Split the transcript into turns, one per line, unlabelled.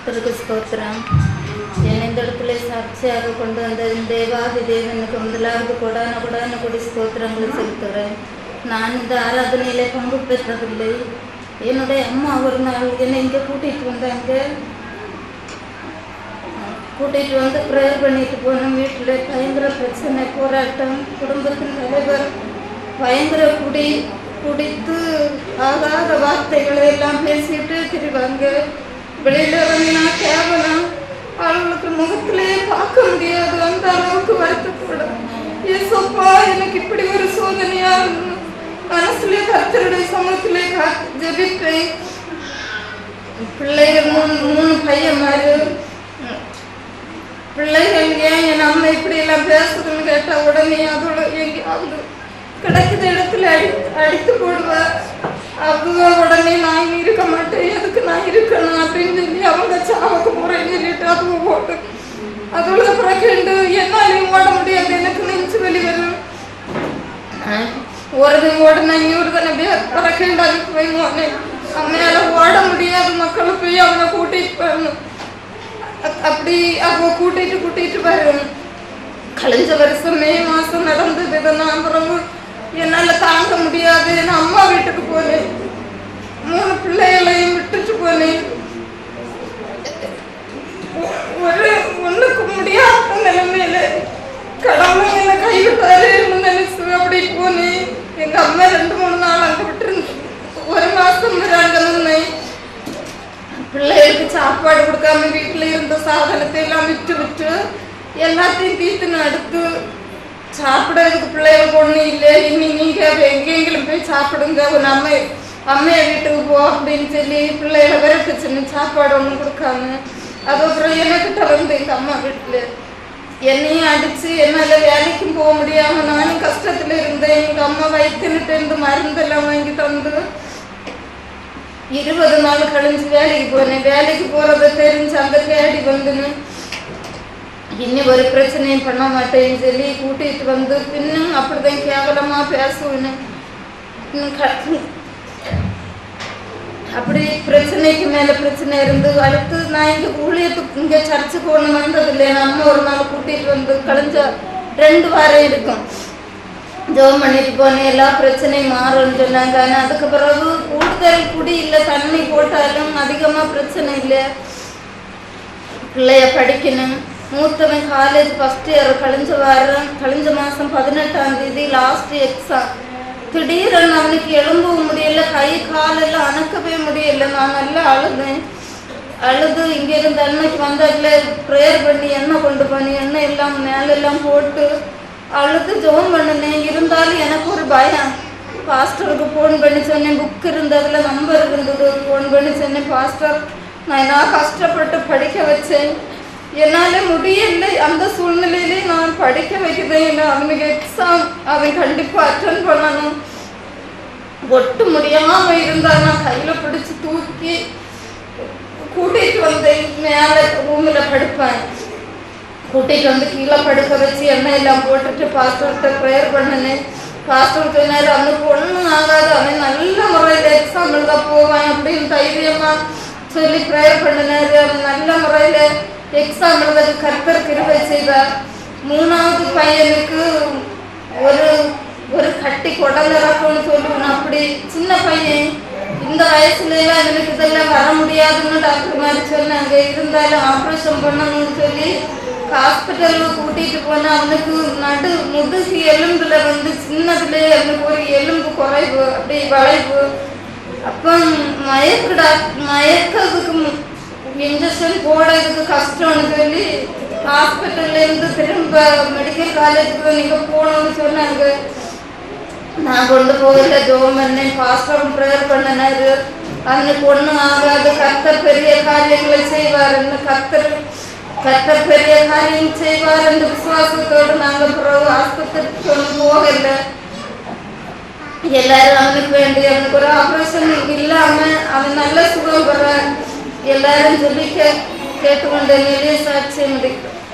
கர்த்தருக்கு ஸ்தோத்திரம். என்னை இந்த இடத்துல சாட்சியாக கொண்டு வந்த தேவாதி தேவனுக்கு முதலாவது கொடான கொடி ஸ்தோத்திரங்களை செலுத்துகிறேன். நான் இந்த ஆராதனையிலே பங்கு பெற்றதில்லை. என்னுடைய அம்மா ஒரு நாள் என்னை இங்கே கூட்டிகிட்டு வந்தாங்க. கூட்டிகிட்டு வந்து ப்ரேயர் பண்ணிட்டு போனோம். வீட்டில் பயங்கர பிரச்சனை, போராட்டம். குடும்பத்தின் தலைவர் பயங்கர குடித்து ஆகாத வார்த்தைகளை எல்லாம் பேசிட்டு திரிவாங்க. வெளியில் இறங்கினா கேவலம், அவங்களுக்கு முகத்திலேயே பார்க்க முடியாது. அந்த அளவுக்கு வருத்தப்படும். ஏசப்பா, எனக்கு இப்படி ஒரு சோதனையா மனசுலேயே கர்த்தருடைய சமூகத்திலே ஜெபிப்பேன். பிள்ளைகள் மூணு பையன் மாதிரி பிள்ளைகள் ஏன் என் அம்மா இப்படி எல்லாம் பேசுதுன்னு கேட்டால் உடனே அதோட எங்கேயாவது கிடைக்கிற இடத்துல அடித்து போடுவேன். அவங்க உடனே நான் இருக்க மாட்டேன், எதுக்கு நான் இருக்கணும் அப்படின்னு சொல்லி அவங்க சாவுக்கு முறைன்னு சொல்லிட்டு அதுவ போட்டு அதோட பிறகு என்னாலையும் ஓட முடியாது. எனக்கு நெஞ்சு வெளி வரும். ஓடனா இன்னொரு தானே பிறக்கேண்டு அதுக்கு போய் போனேன். அம்மையால ஓட முடியாது. மக்களை போய் அவனை கூட்டிட்டு போயணும். அப்படி அவங்க கூட்டிட்டு வரும். கழிஞ்ச வருஷம் மே மாசம் நடந்தது. இதெல்லாம் பிறகு என்னால் தாங்க முடியாது. நான் அம்மா வீட்டுக்கு போனேன். 3 பிள்ளைகளையும் விட்டுட்டு போனேன். ஒண்ணுக்கு முடியாத நிலைமையில கடவுள் என்னை கைவிட்டாரு நினைச்சு அப்படி போனேன். எங்க அம்மா 2-3 நாள் அங்க விட்டு 1 மாசம் அங்கே பிள்ளைகளுக்கு சாப்பாடு கொடுக்காம வீட்டுல இருந்த சாதனத்தை எல்லாம் விட்டு எல்லாத்தையும் தீர்த்துன்னு அடுத்து சாப்பிடறதுக்கு பிள்ளைகள் ஒன்றும் இல்லை. இனி நீங்க எங்கெங்கிலும் போய் சாப்பிடுங்க, ஒரு அம்மையை வீட்டுக்கு போ அப்படின்னு சொல்லி பிள்ளைகளை விரட்டுச்சுன்னு சாப்பாடு ஒன்றும் கொடுக்காம அதுக்கப்புறம் எனக்கிட்ட வந்து எங்கள் அம்மா வீட்டில் என்னையும் அடித்து என்னால் வேலைக்கும் போக முடியாமல் நானும் கஷ்டத்தில் இருந்தேன். எங்கள் அம்மா வயிற்றுன்னுட்டு இருந்து மருந்தெல்லாம் வாங்கி தந்து 20 நாள் கழிஞ்சு வேலைக்கு போனேன். வேலைக்கு போகிறத தெரிஞ்சு அந்த தேடி வந்துன்னு இன்னும் ஒரு பிரச்சனையும் பண்ண மாட்டேன்னு சொல்லி கூட்டிகிட்டு வந்து இன்னும் அப்படிதான் கேவலமாக பேசுவேன்னு அப்படி பிரச்சனைக்கு மேலே பிரச்சனை இருந்து அடுத்து நான் இங்கே ஊழியத்துக்கு இங்கே சர்ச்சுக்கு ஒன்று வந்ததில்லை. என் அம்மா ஒரு நாள் கூட்டிகிட்டு வந்து கழிஞ்ச 2 வாரம் இருக்கும். ஜோம் பண்ணிட்டு போனேன். எல்லா பிரச்சனையும் மாறும்னு சொன்னாங்க. ஆனால் அதுக்கு பிறகு கூடுதல் குடி இல்லை, தண்ணி போட்டாலும் அதிகமாக பிரச்சனை இல்லை. பிள்ளைய படிக்கணும். மூத்தவன் காலேஜ் ஃபஸ்ட் இயர். கழிஞ்ச மாதம் 18ஆம் தேதி லாஸ்ட் எக்ஸாம். திடீரென்னு அவனுக்கு எழும்பவும் முடியல, கை காலெல்லாம் அணக்கவே முடியல. நான் நல்லா அழுது இங்கேருந்து அன்னைக்கு வந்தாக்கல ப்ரேயர் பண்ணி எண்ணெய் கொண்டு போனேன். எண்ணெய் எல்லாம் மேலெல்லாம் போட்டு அழுது ஜோம் பண்ணினேன். இருந்தாலும் எனக்கு ஒரு பயம். பாஸ்டருக்கு ஃபோன் பண்ணி சொன்னேன். புக் இருந்ததில் நம்பர் இருந்தது. ஃபோன் பண்ணி சொன்னேன், பாஸ்டர் நான் கஷ்டப்பட்டு படிக்க வச்சேன், என்னால் முடியலை. அந்த சூழ்நிலையிலே நான் படிக்க வைக்கிறேன். அவனுக்கு எக்ஸாம் அவன் கண்டிப்பாக அட்டன் பண்ணணும். ஒட்டு முடியாமல் இருந்தால் நான் கையில் பிடிச்சி தூக்கி கூட்டிகிட்டு வந்தேன். மேலே ரூமில் படுப்பேன். கூட்டிகிட்டு வந்து கீழே படுக்க வச்சு எண்ணெய் எல்லாம் போட்டுட்டு பாஸ்டர்கிட்ட ப்ரேயர் பண்ணினேன். பாஸ்டர் சொன்னார், அவனுக்கு ஒன்றும் ஆகாது, அவன் நல்ல முறையில் எக்ஸாம் எழுத போவான் அப்படின்னு தைரியமாக சொல்லி ப்ரேயர் பண்ணினார். அவன் நல்ல முறையில் எக்ஸாம் எழுத கர்த்தர் கிருபை செய்தார். 3வது பையனுக்கு ஒரு கட்டி குடலிறக்கும்னு சொல்லுவேன். அப்படி சின்ன பையன், இந்த வயசுலாம் எனக்கு இதெல்லாம் வர முடியாதுன்னு டாக்டர் மாதிரி சொன்னாங்க. இருந்தாலும் ஆப்ரேஷன் பண்ணணும்னு சொல்லி ஹாஸ்பிட்டலுக்கு கூட்டிகிட்டு போனால் அவனுக்கு முதுகு எலும்புல சின்னதுலேயே அவனுக்கு ஒரு எலும்பு குறைவு, அப்படி வளைவு. அப்போ மயக்கிறதுக்கு இன்ஜெக்ஷன் போடுறதுக்கு கஷ்டம்னு சொல்லி ஹாஸ்பிட்டல்லேருந்து திரும்ப மெடிக்கல் காலேஜுக்கு நீங்கள் போகணும்னு சொன்னாங்க. நான் கொண்டு போகல. ஜோம் பண்ணேன். பாஸ்டரும் ப்ரேயர் பண்ணினாரு. அவனுக்கு ஒன்றும் ஆகாது, கர்த்தர் பெரிய காரியங்களை செய்வாருன்னு. கர்த்தர் பெரிய காரியம் செய்வார் என்ற விசுவாசத்தோடு நாங்கள் பிறகு ஆஸ்பத்திரிக்கு ஒன்று போகல. எல்லாரும் அவனுக்கு வேண்டி அவனுக்கு ஒரு ஆப்ரேஷன் இல்லாமல் அவன் நல்ல சுகம் பெற எல்லாரும் சொல்லி கேட்டுக்கொண்ட நிலைய சாட்சியம் முடிக்கும்.